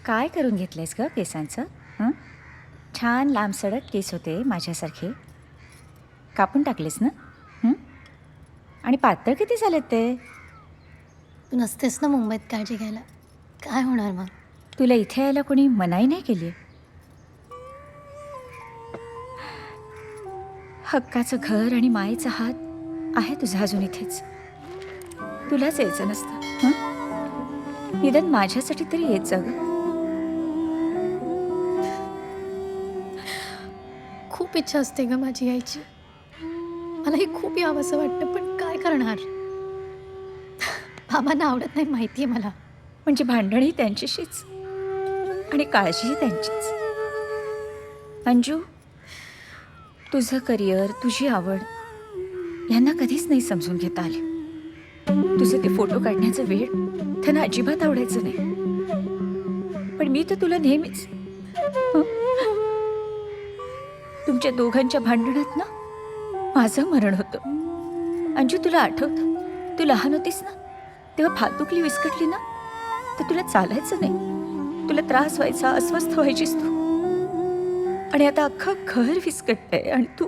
काय करून घेतलंयस ग केसांचं? हं? छान लांबसडक केस होते माझ्यासारखे. कापून टाकलेस ना? हं? आणि पातळ किती झालेत ते? तू नसतेस ना मुंबईत काळजी घ्यायला, काय होणार मग? तुला इथे यायला कोणी मनाई नाही केली? हक्काचं घर आणि मायेचा हात आहे तुझा अजून इथेच. तुलाच यायचं नसतं. हं? निदान माझ्यासाठी तरी येत जा गं. खूप इच्छा असते ग माझी यायची. मलाही खूप यावंसं वाटतं, पण काय करणार? बाबांना आवडत नाही माहिती आहे मला. म्हणजे भांडणही त्यांच्याशीच आणि काळजीही त्यांचीच. अंजू, तुझं करिअर, तुझी आवड यांना कधीच नाही समजून घेता आली. तुझे ते फोटो काढण्याचं वेळ त्यांना अजिबात आवडायचं नाही. पण मी तर तुला नेहमीच हं? तुमच्या दोघांच्या भांडणात ना माझं मरण होतं. अंजू, तुला आठवतं तू लहान होतीस ना, तेव्हा फातुकली विस्कटली ना, तर तुला चालायचं नाही, तुला त्रास व्हायचा, अस्वस्थ व्हायचीस तू. आणि आता अख्खं घर विस्कटतंय आणि तू